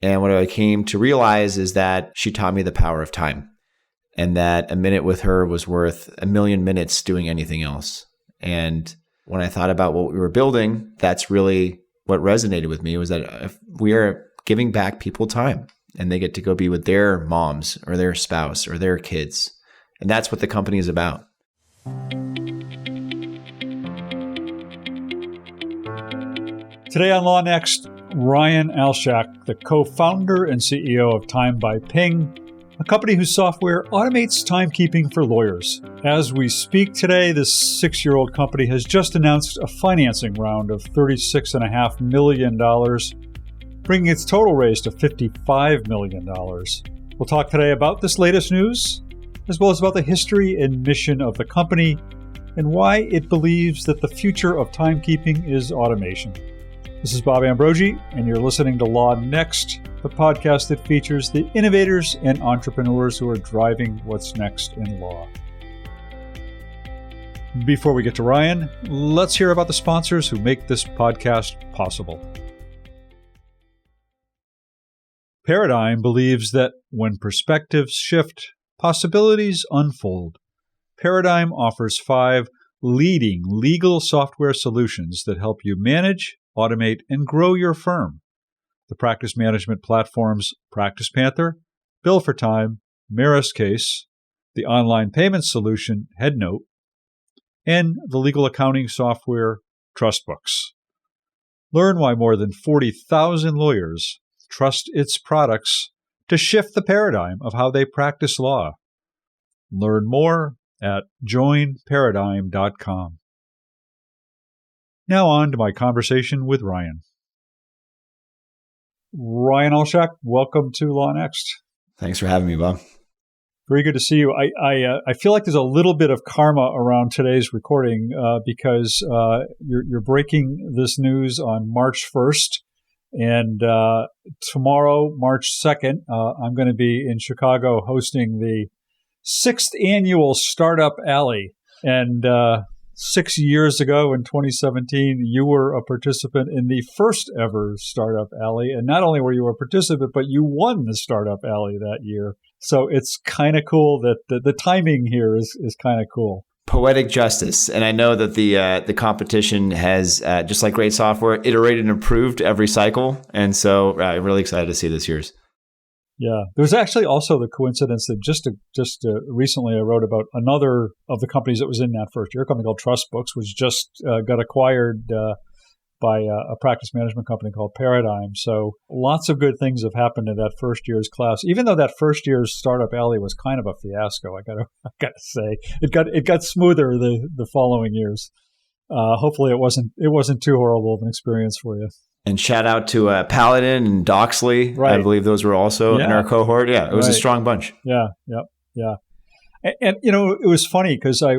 And what I came to realize is that she taught me the power of time, and that a minute with her was worth a million minutes doing anything else. And when I thought about what we were building, that's really what resonated with me, was that if we are giving back people time and they get to go be with their moms or their spouse or their kids. And that's what the company is about. Today on LawNext, Ryan Alshak, the co-founder and CEO of Time by Ping, a company whose software automates timekeeping for lawyers. As we speak today, this 6-year-old company has just announced a financing round of $36.5 million, bringing its total raise to $55 million. We'll talk today about this latest news, as well as about the history and mission of the company and why it believes that the future of timekeeping is automation. This is Bob Ambrogi, and you're listening to LawNext, the podcast that features the innovators and entrepreneurs who are driving what's next in law. Before we get to Ryan, let's hear about the sponsors who make this podcast possible. Paradigm believes that when perspectives shift, possibilities unfold. Paradigm offers 5 leading legal software solutions that help you manage, automate, and grow your firm. The practice management platforms Practice Panther, Bill for Time, Maris Case, the online payment solution HeadNote, and the legal accounting software TrustBooks. Learn why more than 40,000 lawyers trust its products to shift the paradigm of how they practice law. Learn more at joinparadigm.com. Now on to my conversation with Ryan. Ryan Alshak, welcome to LawNext. Thanks for having me, Bob. Very good to see you. I feel like there's a little bit of karma around today's recording because you're breaking this news on March 1st. And tomorrow, March 2nd, I'm going to be in Chicago hosting the 6th annual Startup Alley. And 6 years ago in 2017, you were a participant in the first ever Startup Alley. And not only were you a participant, but you won the Startup Alley that year. So it's kind of cool that the timing here is kind of cool. Poetic justice. And I know that the competition has, just like great software, iterated and improved every cycle. And so I'm really excited to see this year's. Yeah. There's actually also the coincidence that just recently I wrote about another of the companies that was in that first year, a company called TrustBooks, which just got acquired by a practice management company called Paradigm. So lots of good things have happened in that first year's class, even though that first year's Startup Alley was kind of a fiasco. I gotta say, it got smoother the following years. Hopefully it wasn't too horrible of an experience for you. And shout out to Paladin and Doxley. Right. I believe those were also in our cohort. Yeah, it was a strong bunch. Yeah. And it was funny because I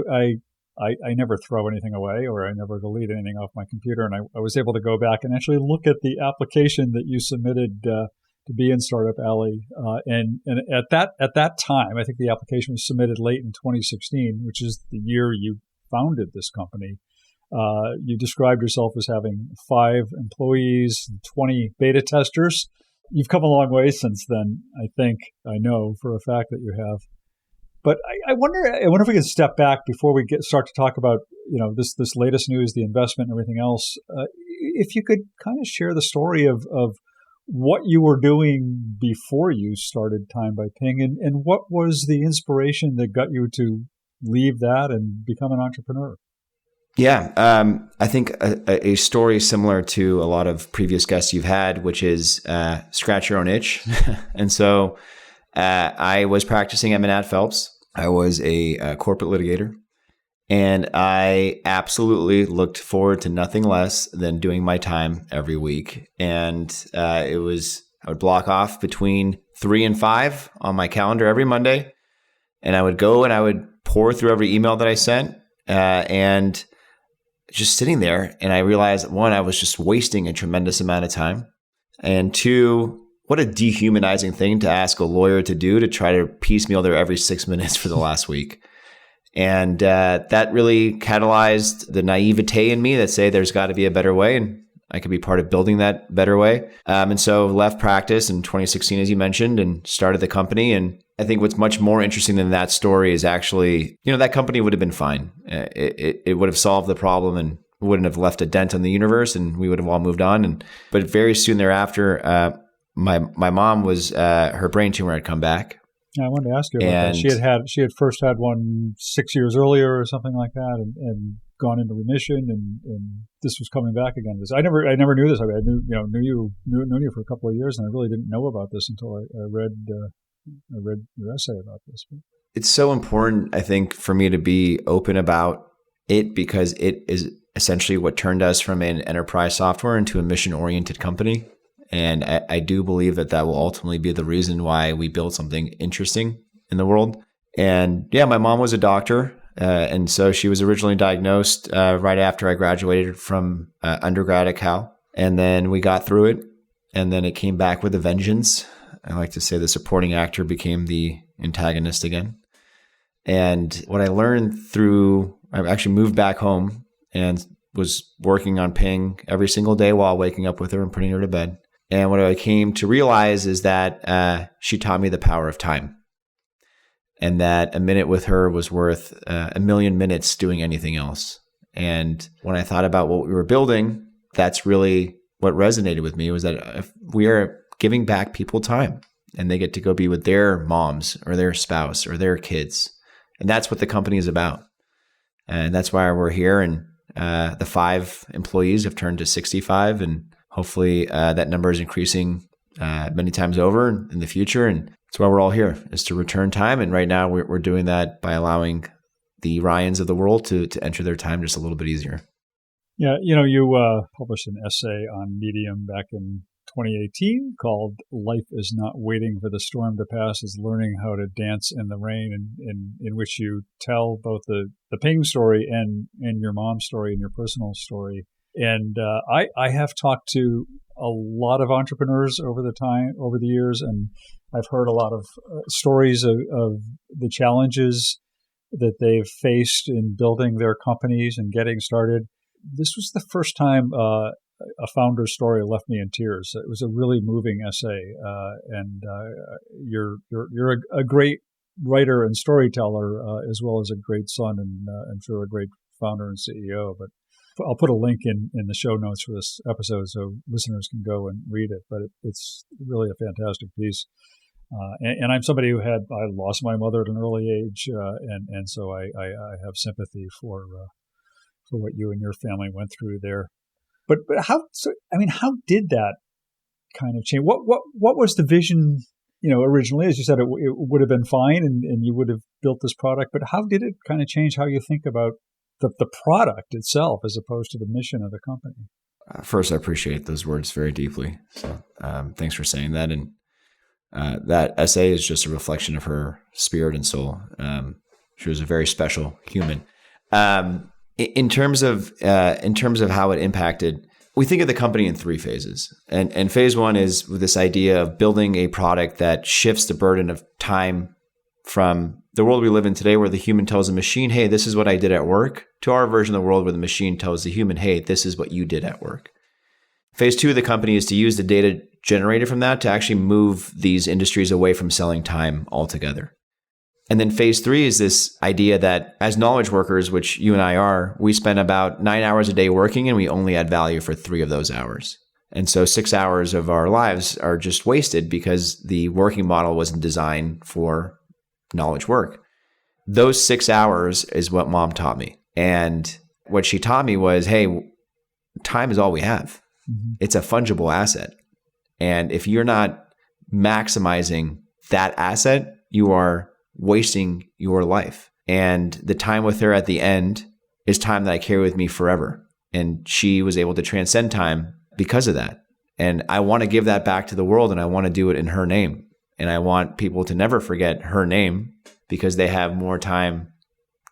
never throw anything away or I never delete anything off my computer. And I was able to go back and actually look at the application that you submitted to be in Startup Alley. And at that time, I think the application was submitted late in 2016, which is the year you founded this company. You described yourself as having 5 employees, 20 beta testers. You've come a long way since then, I know for a fact that you have. But I wonder if we can step back before we start to talk about this latest news, the investment and everything else. If you could kind of share the story of what you were doing before you started Time by Ping and what was the inspiration that got you to leave that and become an entrepreneur? Yeah, I think a story similar to a lot of previous guests you've had, which is scratch your own itch. And so I was practicing at Phelps. I was a corporate litigator, and I absolutely looked forward to nothing less than doing my time every week. And I would block off between 3 and 5 on my calendar every Monday, and I would go and I would pour through every email that I sent, and just sitting there, and I realized, 1, I was just wasting a tremendous amount of time, and 2, what a dehumanizing thing to ask a lawyer to do, to try to piecemeal there every 6 minutes for the last week. And that really catalyzed the naivete in me that say there's got to be a better way. And I could be part of building that better way. And so left practice in 2016, as you mentioned, and started the company. And I think what's much more interesting than that story is actually, that company would have been fine. It would have solved the problem and wouldn't have left a dent on the universe, and we would have all moved on. But very soon thereafter, my mom was her brain tumor had come back. Yeah, I wanted to ask you about that. She had first had one 6 years earlier or something like that, and gone into remission, and this was coming back again. I never knew this. I knew you for a couple of years, and I really didn't know about this until I read your essay about this. It's so important, I think, for me to be open about it, because it is essentially what turned us from an enterprise software into a mission-oriented company. And I do believe that will ultimately be the reason why we build something interesting in the world. And yeah, my mom was a doctor. And so she was originally diagnosed right after I graduated from undergrad at Cal. And then we got through it. And then it came back with a vengeance. I like to say the supporting actor became the antagonist again. And what I learned I actually moved back home and was working on Ping every single day while waking up with her and putting her to bed. And what I came to realize is that she taught me the power of time, and that a minute with her was worth a million minutes doing anything else. And when I thought about what we were building, that's really what resonated with me, was that if we are giving back people time, and they get to go be with their moms or their spouse or their kids. And that's what the company is about. And that's why we're here. And the 5 employees have turned to 65, and hopefully that number is increasing many times over in the future. And that's why we're all here, is to return time. And right now we're doing that by allowing the Ryans of the world to enter their time just a little bit easier. Yeah, you published an essay on Medium back in 2018 called "Life is Not Waiting for the Storm to Pass, It's Learning How to Dance in the Rain," in which you tell both the Ping story and your mom's story and your personal story. And I have talked to a lot of entrepreneurs over the years, and I've heard a lot of stories of the challenges that they've faced in building their companies and getting started. This was the first time a founder's story left me in tears. It was a really moving essay, and you're a great writer and storyteller, as well as a great son, and I'm sure a great founder and CEO. But I'll put a link in the show notes for this episode so listeners can go and read it. But it's really a fantastic piece. And I'm somebody I lost my mother at an early age, and so I have sympathy for what you and your family went through there. But how did that kind of change? What was the vision? Originally, as you said, it would have been fine, and you would have built this product. But how did it kind of change how you think about the product itself as opposed to the mission of the company? First, I appreciate those words very deeply. So thanks for saying that. And that essay is just a reflection of her spirit and soul. She was a very special human. In terms of how it impacted, we think of the company in 3 phases. And phase 1 is with this idea of building a product that shifts the burden of time from the world we live in today, where the human tells the machine, hey, this is what I did at work, to our version of the world where the machine tells the human, hey, this is what you did at work. Phase 2 of the company is to use the data generated from that to actually move these industries away from selling time altogether. And then phase 3 is this idea that as knowledge workers, which you and I are, we spend about 9 hours a day working, and we only add value for 3 of those hours. And so 6 hours of our lives are just wasted because the working model wasn't designed for knowledge work. Those 6 hours is what Mom taught me. And what she taught me was, hey, time is all we have. Mm-hmm. It's a fungible asset. And if you're not maximizing that asset, you are wasting your life. And the time with her at the end is time that I carry with me forever. And she was able to transcend time because of that. And I want to give that back to the world, and I want to do it in her name. And I want people to never forget her name, because they have more time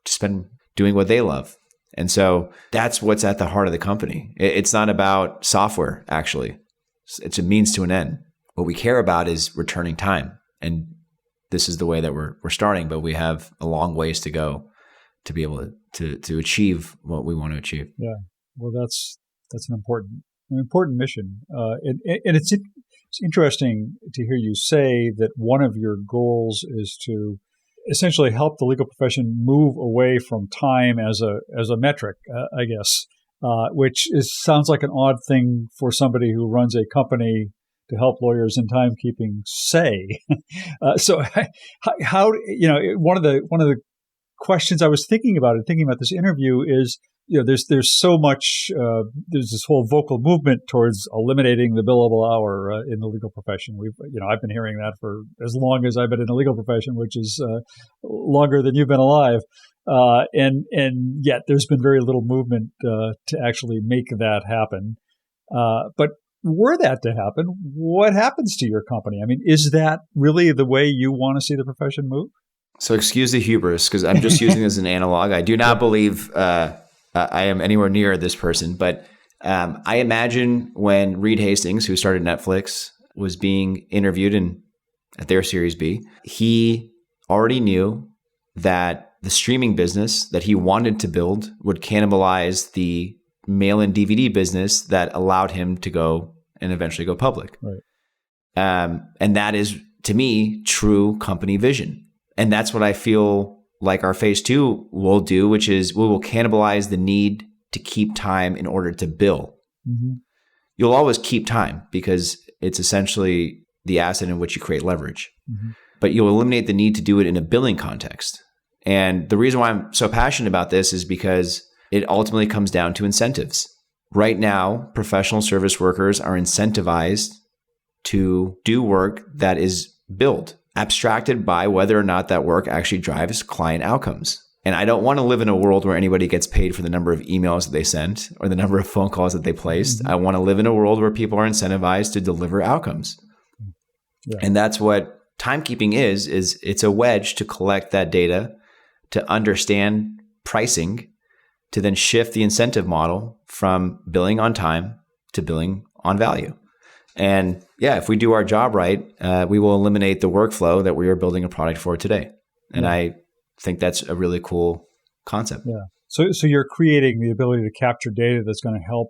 to spend doing what they love. And so that's what's at the heart of the company. It's not about software, actually. It's a means to an end. What we care about is returning time. And this is the way that we're starting, but we have a long ways to go to be able to achieve what we want to achieve. Yeah. Well, that's an important an important mission. And it's interesting to hear you say that one of your goals is to essentially help the legal profession move away from time as a metric, I guess, which sounds like an odd thing for somebody who runs a company to help lawyers in timekeeping say. So how, one of the questions I was thinking about this interview is, there's so much, there's this whole vocal movement towards eliminating the billable hour in the legal profession. I've been hearing that for as long as I've been in the legal profession, which is longer than you've been alive. And yet there's been very little movement to actually make that happen. But were that to happen, what happens to your company? I mean, is that really the way you want to see the profession move? So excuse the hubris, because I'm just using this as an analog. I do not believe I am anywhere near this person, but I imagine when Reed Hastings, who started Netflix, was being interviewed at their Series B, he already knew that the streaming business that he wanted to build would cannibalize the mail-in DVD business that allowed him to go and eventually go public. Right. And that is, to me, true company vision. And that's what I feel like our phase 2 will do, which is we will cannibalize the need to keep time in order to bill. Mm-hmm. You'll always keep time because it's essentially the asset in which you create leverage. Mm-hmm. But you'll eliminate the need to do it in a billing context. And the reason why I'm so passionate about this is because it ultimately comes down to incentives. Right now, professional service workers are incentivized to do work that is billed, abstracted by whether or not that work actually drives client outcomes. And I don't want to live in a world where anybody gets paid for the number of emails that they sent or the number of phone calls that they placed. Mm-hmm. I want to live in a world where people are incentivized to deliver outcomes. Yeah. And that's what timekeeping is it's a wedge to collect that data, to understand pricing, to then shift the incentive model from billing on time to billing on value. And yeah, if we do our job right, we will eliminate the workflow that we are building a product for today. And I think that's a really cool concept. Yeah. So you're creating the ability to capture data that's going to help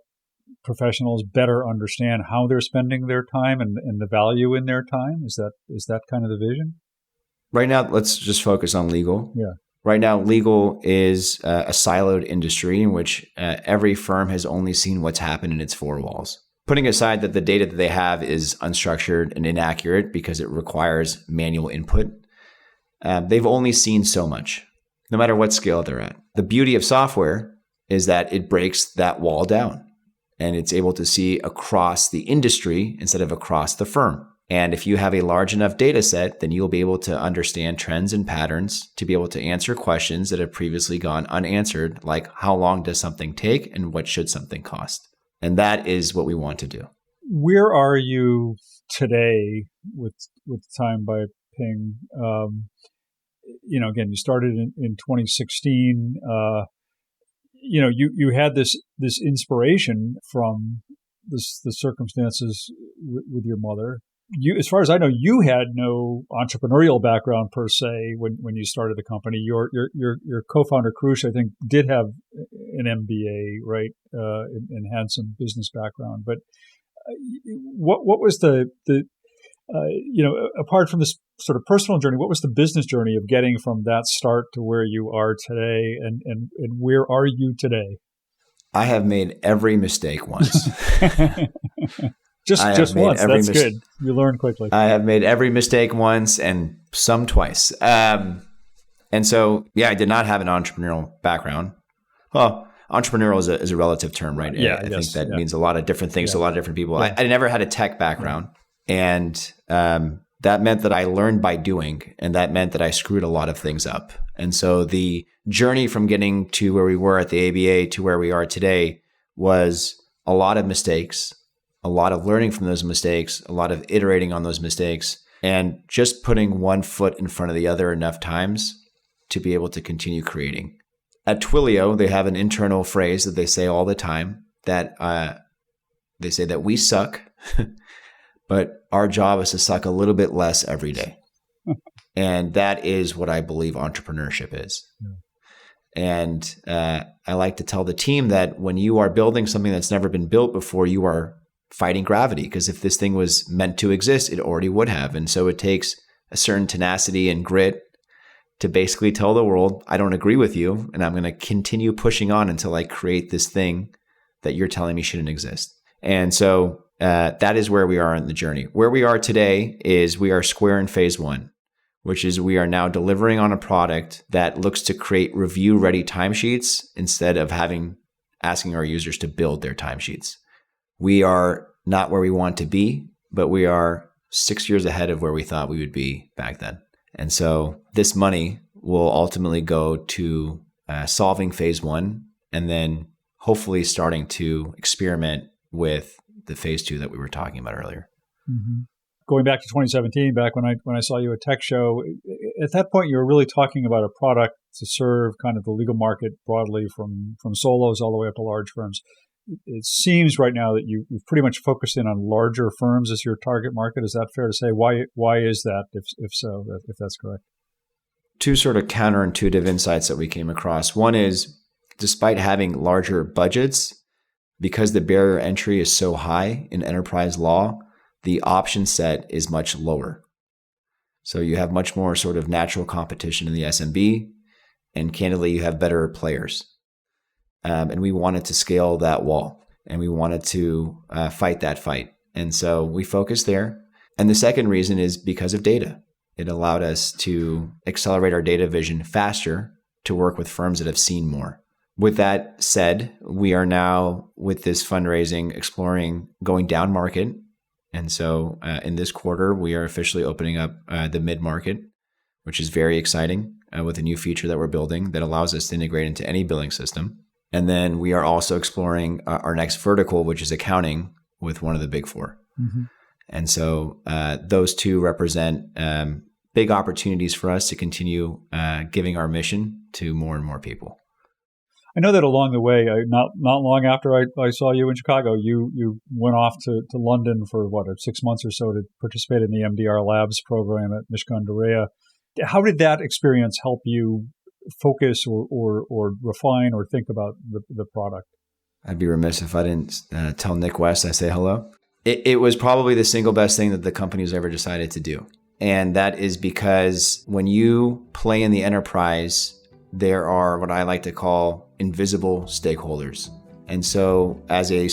professionals better understand how they're spending their time and the value in their time. Is that kind of the vision? Right now, let's just focus on legal. Yeah. Right now, legal is a siloed industry in which every firm has only seen what's happened in its four walls. Putting aside that the data that they have is unstructured and inaccurate because it requires manual input, they've only seen so much, no matter what scale they're at. The beauty of software is that it breaks that wall down and it's able to see across the industry instead of across the firm. And if you have a large enough data set, then you'll be able to understand trends and patterns to be able to answer questions that have previously gone unanswered, like how long does something take and what should something cost? And that is what we want to do. Where are you today with Time by Ping? Again, you started in 2016. You had this inspiration from the circumstances with your mother. You, as far as I know, you had no entrepreneurial background per se when you started the company. Your co-founder Krush, I think, did have an MBA, right, and had some business background. But what was the apart from this sort of personal journey, what was the business journey of getting from that start to where you are today, and where are you today? I have made every mistake once. Just once. That's good. You learn quickly. I have made every mistake once and some twice. And so, I did not have an entrepreneurial background. Well, entrepreneurial is a relative term, right? Yeah, I think that means a lot of different things to a lot of different people. Yeah. I never had a tech background. And that meant that I learned by doing, and that meant that I screwed a lot of things up. And so the journey from getting to where we were at the ABA to where we are today was a lot of mistakes, a lot of learning from those mistakes, a lot of iterating on those mistakes, and just putting one foot in front of the other enough times to be able to continue creating. At Twilio, they have an internal phrase that they say all the time that they say that we suck, but our job is to suck a little bit less every day. And that is what I believe entrepreneurship is. Yeah. And I like to tell the team that when you are building something that's never been built before, you are fighting gravity, because if this thing was meant to exist, it already would have. And so it takes a certain tenacity and grit to basically tell the world, I don't agree with you, and I'm going to continue pushing on until I create this thing that you're telling me shouldn't exist. And so that is where we are in the journey. Where we are today is we are square in phase one, which is we are now delivering on a product that looks to create review-ready timesheets instead of asking our users to build their timesheets. We are not where we want to be, but we are 6 years ahead of where we thought we would be back then. And so this money will ultimately go to solving phase one, and then hopefully starting to experiment with the phase two that we were talking about earlier. Mm-hmm. Going back to 2017, back when I saw you at Tech Show, at that point you were really talking about a product to serve kind of the legal market broadly, from solos all the way up to large firms. It seems right now that you've pretty much focused in on larger firms as your target market. Is that fair to say? Why is that, if so, if that's correct? Two sort of counterintuitive insights that we came across. One is, despite having larger budgets, because the barrier entry is so high in enterprise law, the option set is much lower. So you have much more sort of natural competition in the SMB, and candidly, you have better players. And we wanted to scale that wall, and we wanted to fight that fight. And so we focused there. And the second reason is because of data. It allowed us to accelerate our data vision faster to work with firms that have seen more. With that said, we are now, with this fundraising, exploring going down market. And so in this quarter, we are officially opening up the mid-market, which is very exciting, with a new feature that we're building that allows us to integrate into any billing system. And then we are also exploring our next vertical, which is accounting, with one of the big four. Mm-hmm. And so those two represent big opportunities for us to continue giving our mission to more and more people. I know that along the way, not long after I saw you in Chicago, you went off to London for 6 months or so to participate in the MDR Labs program at Mishcon de Reya. How did that experience help you focus or refine or think about the product? I'd be remiss if I didn't tell Nick West I say hello. It was probably the single best thing that the company's ever decided to do. And that is because when you play in the enterprise, there are what I like to call invisible stakeholders. And so as a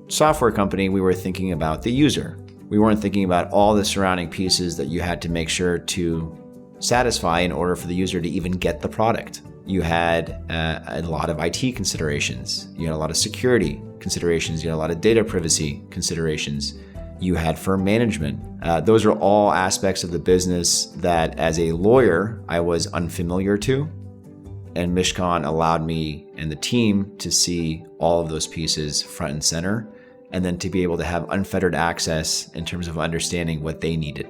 software company, we were thinking about the user. We weren't thinking about all the surrounding pieces that you had to make sure to satisfy in order for the user to even get the product. You had a lot of IT considerations. You had a lot of security considerations. You had a lot of data privacy considerations. You had firm management. Those are all aspects of the business that, as a lawyer, I was unfamiliar to. And Mishcon allowed me and the team to see all of those pieces front and center, and then to be able to have unfettered access in terms of understanding what they needed.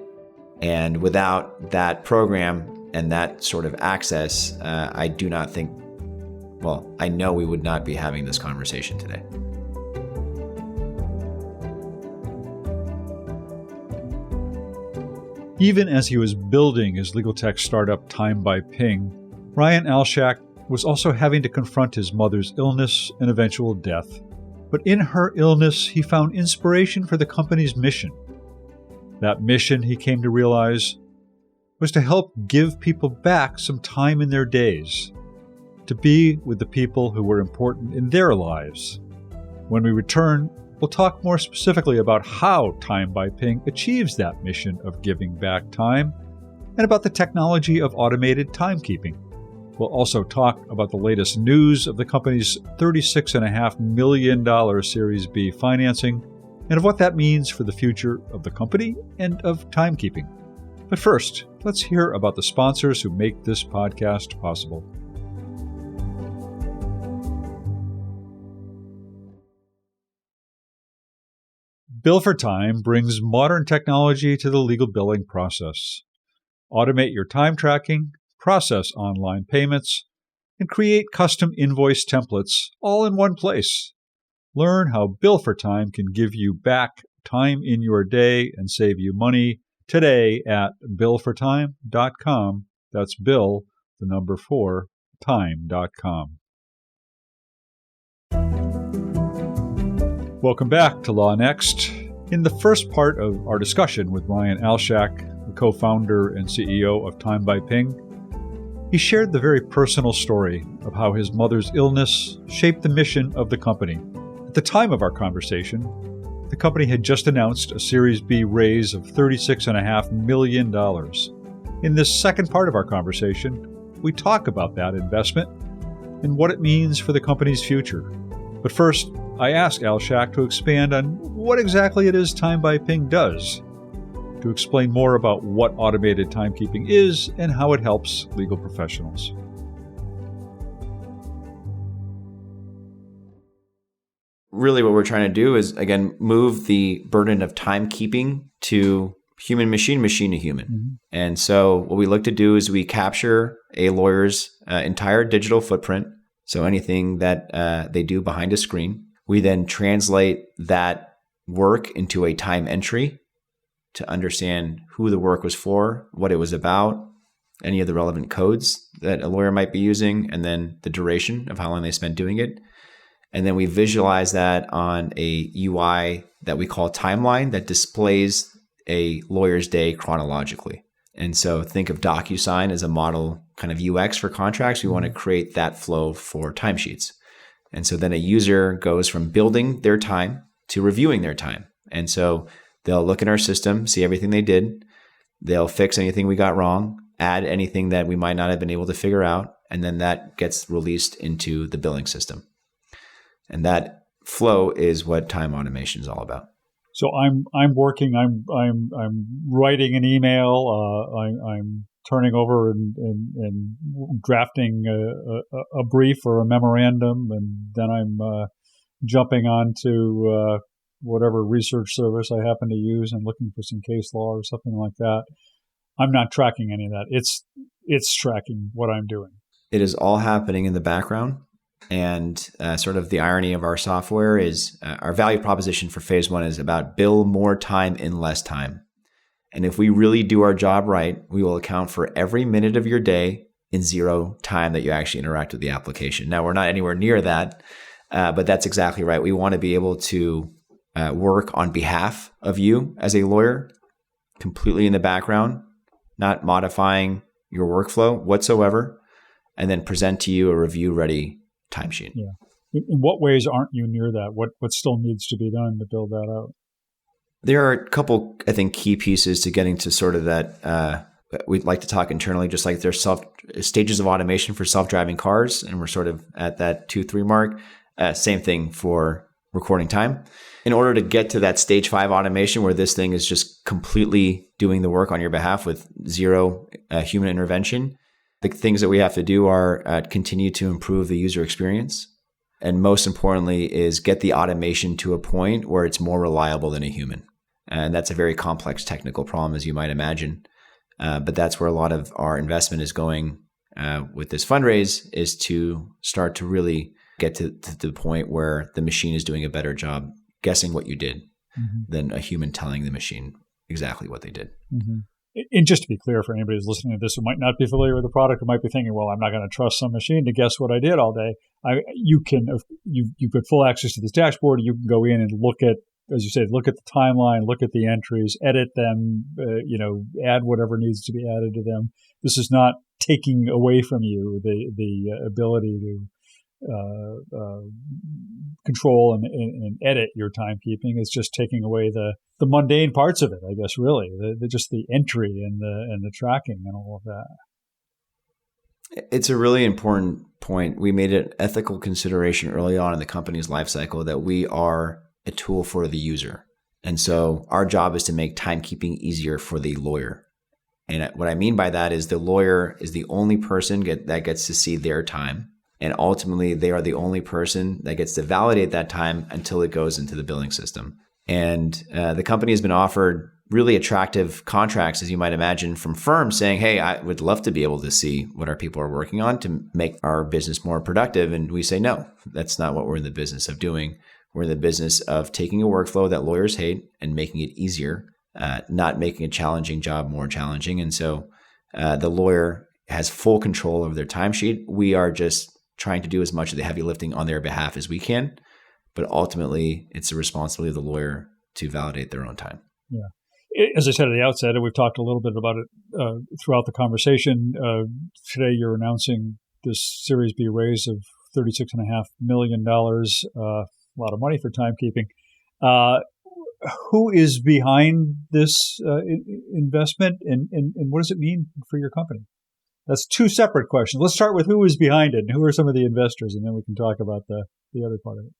And without that program and that sort of access, I do not think, I know we would not be having this conversation today. Even as he was building his legal tech startup Time by Ping, Ryan Alshak was also having to confront his mother's illness and eventual death. But in her illness, he found inspiration for the company's mission. That mission, he came to realize, was to help give people back some time in their days, to be with the people who were important in their lives. When we return, we'll talk more specifically about how Time by Ping achieves that mission of giving back time, and about the technology of automated timekeeping. We'll also talk about the latest news of the company's $36.5 million Series B financing, and of what that means for the future of the company and of timekeeping. But first, let's hear about the sponsors who make this podcast possible. Bill for Time brings modern technology to the legal billing process. Automate your time tracking, process online payments, and create custom invoice templates all in one place. Learn how Bill for Time can give you back time in your day and save you money today at billfortime.com. That's Bill, the number 4, time.com. Welcome back to LawNext. In the first part of our discussion with Ryan Alshak, the co-founder and CEO of Time by Ping, he shared the very personal story of how his mother's illness shaped the mission of the company. At the time of our conversation, the company had just announced a Series B raise of $36.5 million. In this second part of our conversation, we talk about that investment and what it means for the company's future. But first, I asked Alshak to expand on what exactly it is Time by Ping does, to explain more about what automated timekeeping is and how it helps legal professionals. Really what we're trying to do is, again, move the burden of timekeeping to human machine to human. Mm-hmm. And so what we look to do is we capture a lawyer's entire digital footprint, so anything that they do behind a screen. We then translate that work into a time entry to understand who the work was for, what it was about, any of the relevant codes that a lawyer might be using, and then the duration of how long they spent doing it. And then we visualize that on a UI that we call timeline that displays a lawyer's day chronologically. And so think of DocuSign as a model kind of UX for contracts. We want to create that flow for timesheets. And so then a user goes from building their time to reviewing their time. And so they'll look in our system, see everything they did. They'll fix anything we got wrong, add anything that we might not have been able to figure out. And then that gets released into the billing system. And that flow is what time automation is all about. So I'm working. I'm writing an email. I'm turning over and drafting a brief or a memorandum, and then I'm jumping on to whatever research service I happen to use and looking for some case law or something like that. I'm not tracking any of that. It's tracking what I'm doing. It is all happening in the background. And sort of the irony of our software is our value proposition for phase one is about bill more time in less time. And if we really do our job right, we will account for every minute of your day in zero time that you actually interact with the application. Now, we're not anywhere near that, but that's exactly right. We want to be able to work on behalf of you as a lawyer, completely in the background, not modifying your workflow whatsoever, and then present to you a review-ready timesheet. Yeah. In what ways aren't you near that? What still needs to be done to build that out? There are a couple, I think, key pieces to getting to sort of that. We'd like to talk internally, just like there's stages of automation for self-driving cars, and we're sort of at that 2-3 mark. Same thing for recording time. In order to get to that stage 5 automation where this thing is just completely doing the work on your behalf with zero human intervention, the things that we have to do are continue to improve the user experience. And most importantly is get the automation to a point where it's more reliable than a human. And that's a very complex technical problem, as you might imagine. But that's where a lot of our investment is going with this fundraise, is to start to really get to the point where the machine is doing a better job guessing what you did than a human telling the machine exactly what they did. Mm-hmm. And just to be clear for anybody who's listening to this who might not be familiar with the product, who might be thinking, well, I'm not going to trust some machine to guess what I did all day. You've got full access to this dashboard. You can go in and look at, as you said, look at the timeline, look at the entries, edit them, add whatever needs to be added to them. This is not taking away from you the ability to control and edit your timekeeping. It's just taking away the mundane parts of it, I guess, really. Just the entry and the tracking and all of that. It's a really important point. We made an ethical consideration early on in the company's life cycle that we are a tool for the user. And so our job is to make timekeeping easier for the lawyer. And what I mean by that is the lawyer is the only person that gets to see their time. And ultimately, they are the only person that gets to validate that time until it goes into the billing system. And the company has been offered really attractive contracts, as you might imagine, from firms saying, hey, I would love to be able to see what our people are working on to make our business more productive. And we say, no, that's not what we're in the business of doing. We're in the business of taking a workflow that lawyers hate and making it easier, not making a challenging job more challenging. And so the lawyer has full control over their timesheet. We are just trying to do as much of the heavy lifting on their behalf as we can. But ultimately, it's the responsibility of the lawyer to validate their own time. Yeah. As I said at the outset, and we've talked a little bit about it throughout the conversation, today you're announcing this Series B raise of $36.5 million, a lot of money for timekeeping. Who is behind this investment, and what does it mean for your company? That's two separate questions. Let's start with who is behind it and who are some of the investors, and then we can talk about the other part of it.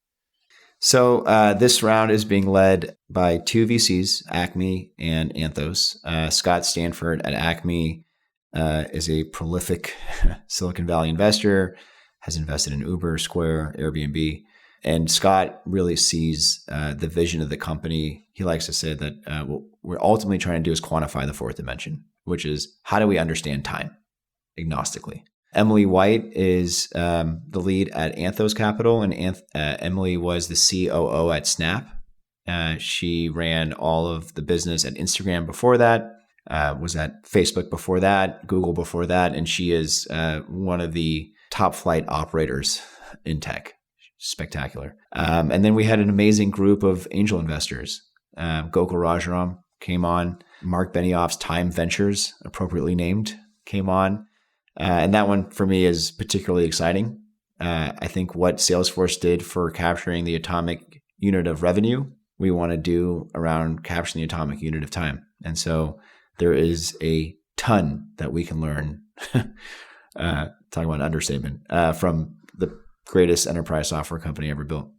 So this round is being led by two VCs, Acme and Anthos. Scott Stanford at Acme is a prolific Silicon Valley investor, has invested in Uber, Square, Airbnb. And Scott really sees the vision of the company. He likes to say that what we're ultimately trying to do is quantify the fourth dimension, which is how do we understand time agnostically? Emily White is the lead at Anthos Capital, and Emily was the COO at Snap. She ran all of the business at Instagram before that, was at Facebook before that, Google before that, and she is one of the top flight operators in tech. Spectacular. And then we had an amazing group of angel investors. Gokul Rajaram came on. Mark Benioff's Time Ventures, appropriately named, came on. And that one for me is particularly exciting. I think what Salesforce did for capturing the atomic unit of revenue, we want to do around capturing the atomic unit of time. And so there is a ton that we can learn, talking about an understatement, from the greatest enterprise software company ever built.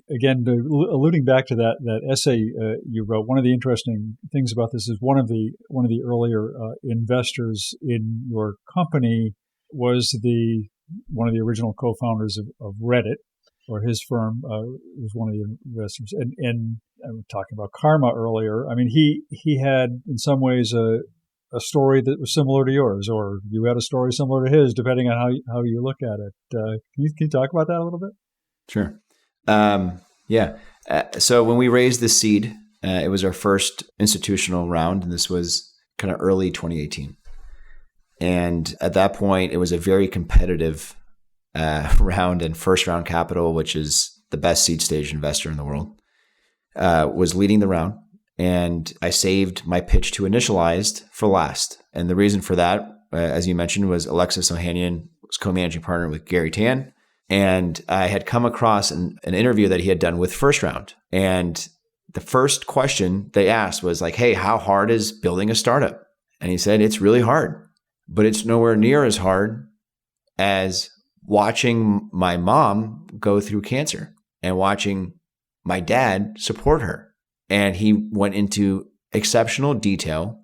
Again, alluding back to that essay you wrote, one of the interesting things about this is one of the earlier investors in your company was one of the original co-founders of Reddit, or his firm was one of the investors. And I was talking about karma earlier. I mean, he had in some ways a story that was similar to yours, or you had a story similar to his, depending on how you look at it. Can you talk about that a little bit? Sure. So when we raised the seed, it was our first institutional round, and this was kind of early 2018. And at that point, it was a very competitive round, and first round capital, which is the best seed stage investor in the world, was leading the round. And I saved my pitch to initialized for last. And the reason for that, as you mentioned, was Alexis Ohanian was co-managing partner with Gary Tan. And I had come across an interview that he had done with First Round. And the first question they asked was like, hey, how hard is building a startup? And he said, it's really hard, but it's nowhere near as hard as watching my mom go through cancer and watching my dad support her. And he went into exceptional detail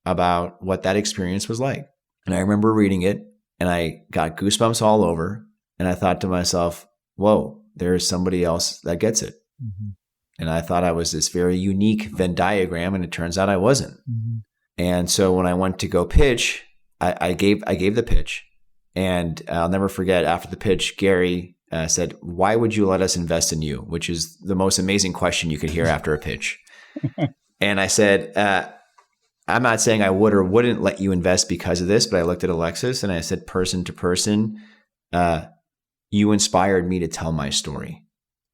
about what that experience was like. And I remember reading it and I got goosebumps all over. And I thought to myself, whoa, there is somebody else that gets it. Mm-hmm. And I thought I was this very unique Venn diagram, and it turns out I wasn't. Mm-hmm. And so when I went to go pitch, I gave the pitch. And I'll never forget, after the pitch, Gary said, why would you let us invest in you? Which is the most amazing question you could hear after a pitch. And I said, I'm not saying I would or wouldn't let you invest because of this, but I looked at Alexis and I said, person to person, you inspired me to tell my story,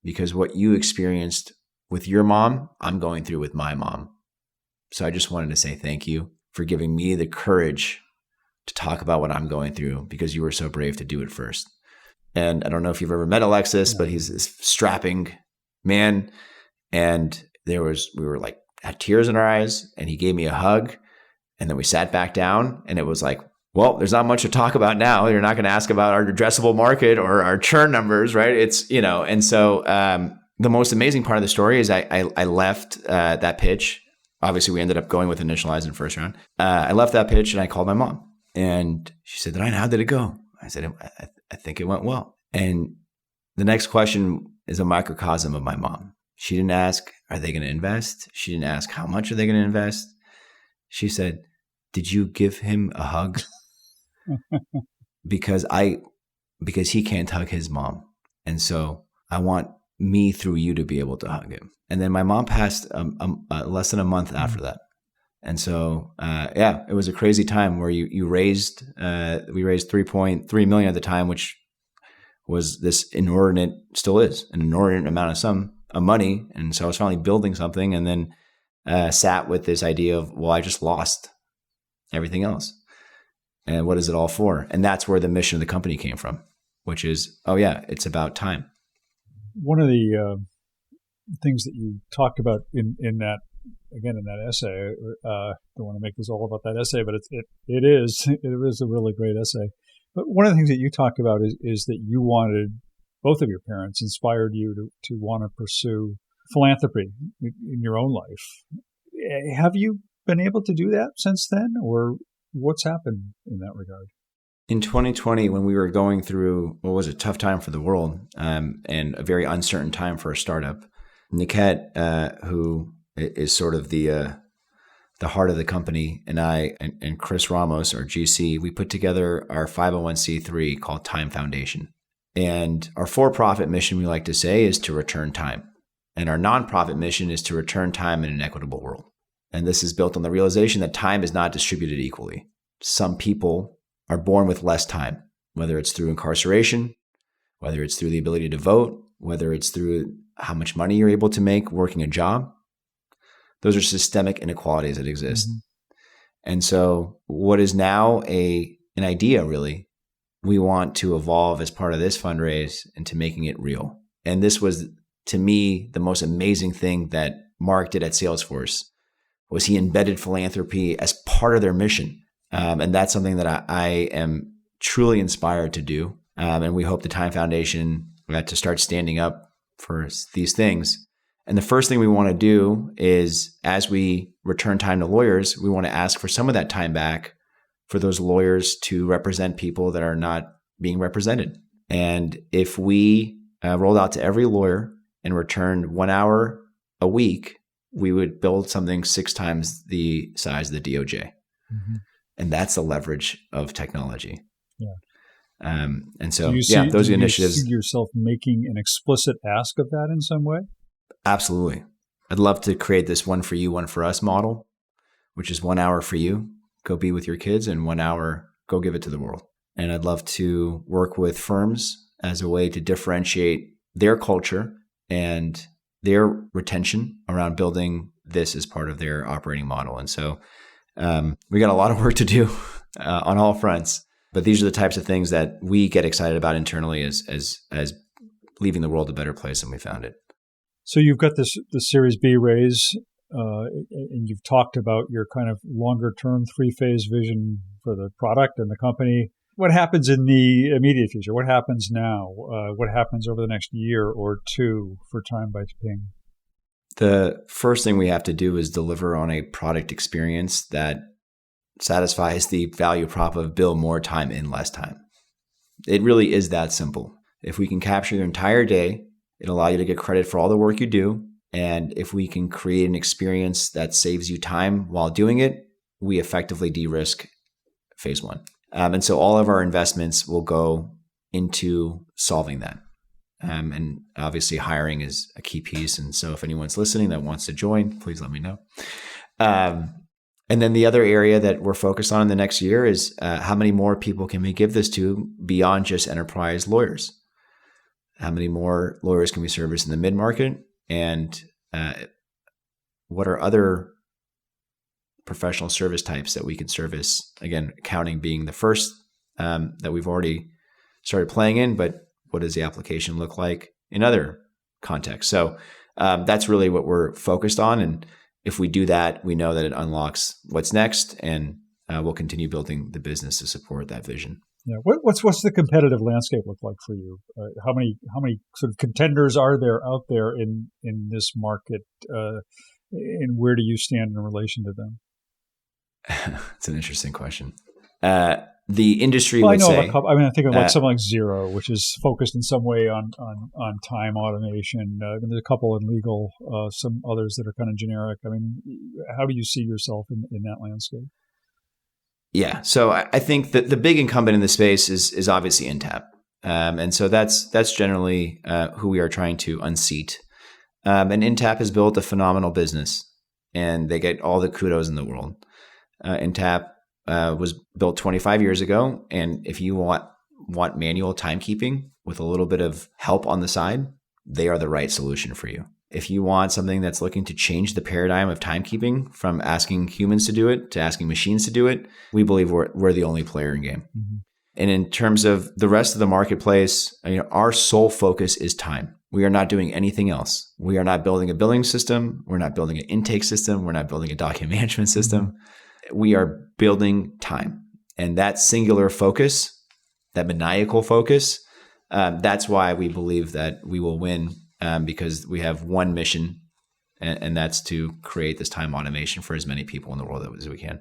because what you experienced with your mom, I'm going through with my mom. So I just wanted to say thank you for giving me the courage to talk about what I'm going through, because you were so brave to do it first. And I don't know if you've ever met Alexis, but he's this strapping man. And we were like, had tears in our eyes, and he gave me a hug. And then we sat back down, and it was like, well, there's not much to talk about now. You're not going to ask about our addressable market or our churn numbers, right? It's, and so the most amazing part of the story is I left that pitch. Obviously, we ended up going with initialized in first round. I left that pitch and I called my mom, and she said, Ryan, how did it go? I said, I think it went well. And the next question is a microcosm of my mom. She didn't ask, are they going to invest? She didn't ask, how much are they going to invest? She said, did you give him a hug? because he can't hug his mom. And so I want me through you to be able to hug him. And then my mom passed less than a month after that. And so, it was a crazy time where we raised $3.3 million at the time, which was this still is an inordinate amount of money. And so I was finally building something, and then sat with this idea of, well, I just lost everything else. And what is it all for? And that's where the mission of the company came from, which is, it's about time. One of the things that you talked about in that essay, I don't want to make this all about that essay, but it is a really great essay. But one of the things that you talked about is that you wanted, both of your parents inspired you to want to pursue philanthropy in your own life. Have you been able to do that since then, or what's happened in that regard? In 2020, when we were going through what was a tough time for the world, and a very uncertain time for a startup, Niket, who is sort of the heart of the company, and I and Chris Ramos, our GC, we put together our 501c3 called Time Foundation. And our for-profit mission, we like to say, is to return time. And our nonprofit mission is to return time in an equitable world. And this is built on the realization that time is not distributed equally. Some people are born with less time, whether it's through incarceration, whether it's through the ability to vote, whether it's through how much money you're able to make working a job. Those are systemic inequalities that exist. Mm-hmm. And so what is now an idea, really, we want to evolve as part of this fundraise into making it real. And this was, to me, the most amazing thing that Mark did at Salesforce, was he embedded philanthropy as part of their mission. And that's something that I am truly inspired to do. And we hope the Time Foundation to start standing up for these things. And the first thing we want to do is, as we return time to lawyers, we want to ask for some of that time back for those lawyers to represent people that are not being represented. And if we rolled out to every lawyer and returned 1 hour a week, we would build something 6 times the size of the DOJ. Mm-hmm. And that's the leverage of technology. Yeah. And so, those are initiatives. Do you see yourself making an explicit ask of that in some way? Absolutely. I'd love to create this one for you, one for us model, which is 1 hour for you, go be with your kids, and 1 hour, go give it to the world. And I'd love to work with firms as a way to differentiate their culture and their retention around building this as part of their operating model. And so we got a lot of work to do on all fronts, but these are the types of things that we get excited about internally as leaving the world a better place than we found it. So you've got this Series B raise, and you've talked about your kind of longer-term 3-phase vision for the product and the company. What happens in the immediate future? What happens now? What happens over the next year or two for Time by Ping? The first thing we have to do is deliver on a product experience that satisfies the value prop of bill more time in less time. It really is that simple. If we can capture your entire day, it'll allow you to get credit for all the work you do. And if we can create an experience that saves you time while doing it, we effectively de-risk phase 1. And so all of our investments will go into solving that. And obviously hiring is a key piece. And so if anyone's listening that wants to join, please let me know. And then the other area that we're focused on in the next year is how many more people can we give this to beyond just enterprise lawyers? How many more lawyers can we service in the mid-market? And what are other professional service types that we can service? Again, accounting being the first that we've already started playing in, but what does the application look like in other contexts? So that's really what we're focused on. And if we do that, we know that it unlocks what's next, and we'll continue building the business to support that vision. Yeah. What's the competitive landscape look like for you? How many sort of contenders are there out there in this market, and where do you stand in relation to them? It's an interesting question. The industry would say, I think of like something like Xero, which is focused in some way on time automation. There's a couple in legal, some others that are kind of generic. I mean, how do you see yourself in that landscape? Yeah. So I think that the big incumbent in the space is obviously Intapp. And so that's generally who we are trying to unseat. And Intapp has built a phenomenal business. and they get all the kudos in the world. Intap was built 25 years ago, and if you want manual timekeeping with a little bit of help on the side, they are the right solution for you. If you want something that's looking to change the paradigm of timekeeping from asking humans to do it to asking machines to do it, we believe we're the only player in game. Mm-hmm. And in terms of the rest of the marketplace, our sole focus is time. We are not doing anything else. We are not building a billing system. We're not building an intake system. We're not building a document management system. We are building time. And that singular focus, that maniacal focus, that's why we believe that we will win, because we have one mission, and that's to create this time automation for as many people in the world as we can.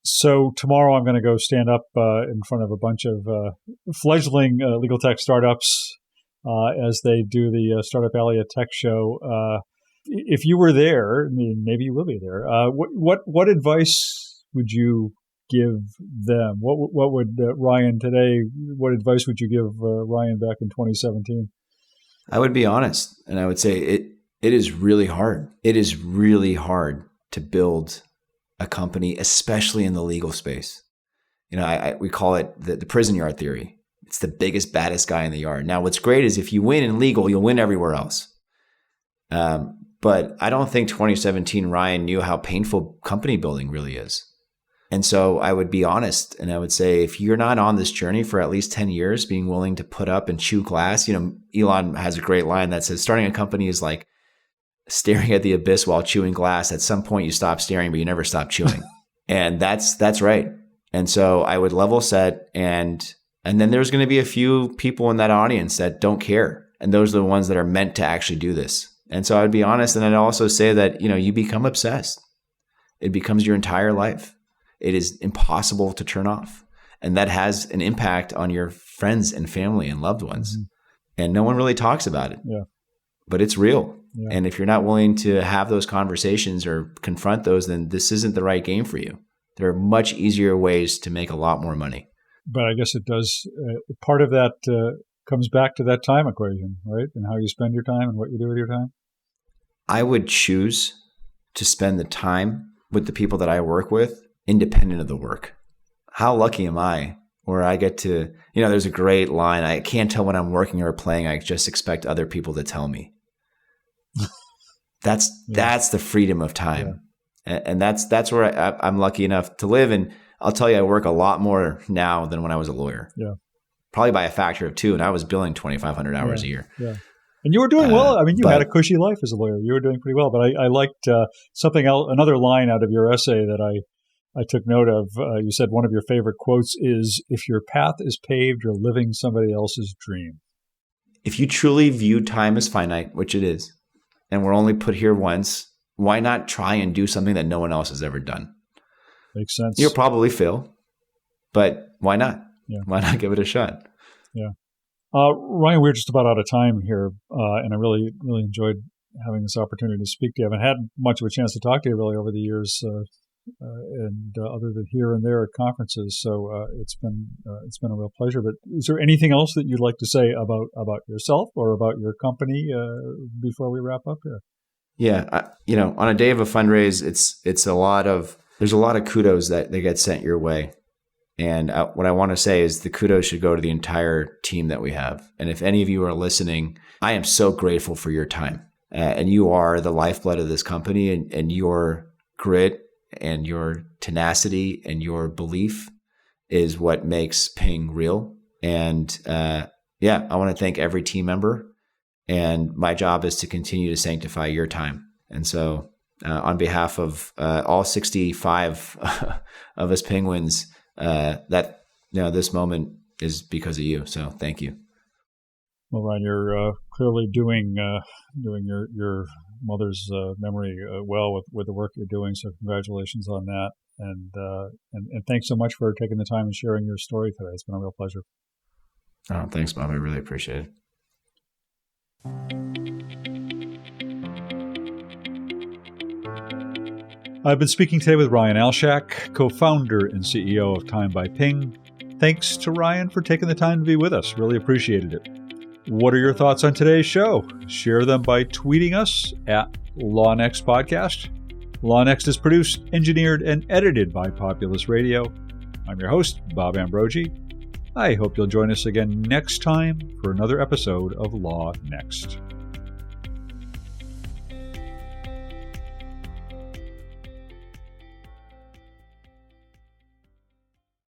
So tomorrow I'm going to go stand up in front of a bunch of fledgling legal tech startups as they do the Startup Alley at Tech Show. If you were there, I mean, maybe you will be there. What advice would you give them? What would Ryan today? What advice would you give Ryan back in 2017? I would be honest, and I would say it is really hard. It is really hard to build a company, especially in the legal space. We call it the prison yard theory. It's the biggest, baddest guy in the yard. Now, what's great is if you win in legal, you'll win everywhere else. But I don't think 2017 Ryan knew how painful company building really is. And so I would be honest, and I would say, if you're not on this journey for at least 10 years, being willing to put up and chew glass, Elon has a great line that says, starting a company is like staring at the abyss while chewing glass. At some point you stop staring, but you never stop chewing. And that's right. And so I would level set, and then there's going to be a few people in that audience that don't care. And those are the ones that are meant to actually do this. And so I'd be honest. And I'd also say that, you become obsessed. It becomes your entire life. It is impossible to turn off. And that has an impact on your friends and family and loved ones. Mm-hmm. And no one really talks about it. Yeah. But it's real. Yeah. And if you're not willing to have those conversations or confront those, then this isn't the right game for you. There are much easier ways to make a lot more money. But I guess it does. Part of that comes back to that time equation, right? And how you spend your time and what you do with your time. I would choose to spend the time with the people that I work with, independent of the work. How lucky am I where I get to, there's a great line. I can't tell when I'm working or playing. I just expect other people to tell me. That's the freedom of time. Yeah. And that's where I'm lucky enough to live. And I'll tell you, I work a lot more now than when I was a lawyer. Yeah. Probably by a factor of 2. And I was billing 2,500 hours a year. Yeah. And you were doing well. I mean, you had a cushy life as a lawyer. You were doing pretty well. But I liked something else, another line out of your essay that I took note of. You said one of your favorite quotes is, "If your path is paved, you're living somebody else's dream." If you truly view time as finite, which it is, and we're only put here once, why not try and do something that no one else has ever done? Makes sense. You'll probably fail, but why not? Yeah. Why not give it a shot? Yeah. Ryan, we're just about out of time here, and I really, really enjoyed having this opportunity to speak to you. I haven't had much of a chance to talk to you really over the years, and other than here and there at conferences. So it's been a real pleasure. But is there anything else that you'd like to say about yourself or about your company before we wrap up here? Yeah, on a day of a fundraise, there's a lot of kudos that get sent your way. And what I want to say is the kudos should go to the entire team that we have. And if any of you are listening, I am so grateful for your time. And you are the lifeblood of this company, and your grit and your tenacity and your belief is what makes Ping real. And I want to thank every team member. And my job is to continue to sanctify your time. And so on behalf of all 65 of us penguins, this moment is because of you. So thank you. Well, Ryan, you're clearly doing your mother's memory well with the work you're doing. So congratulations on that. And thanks so much for taking the time and sharing your story today. It's been a real pleasure. Oh, thanks, Bob. I really appreciate it. I've been speaking today with Ryan Alshak, co-founder and CEO of Time by Ping. Thanks to Ryan for taking the time to be with us. Really appreciated it. What are your thoughts on today's show? Share them by tweeting us at LawNext Podcast. LawNext is produced, engineered, and edited by Populous Radio. I'm your host, Bob Ambrogi. I hope you'll join us again next time for another episode of Law Next.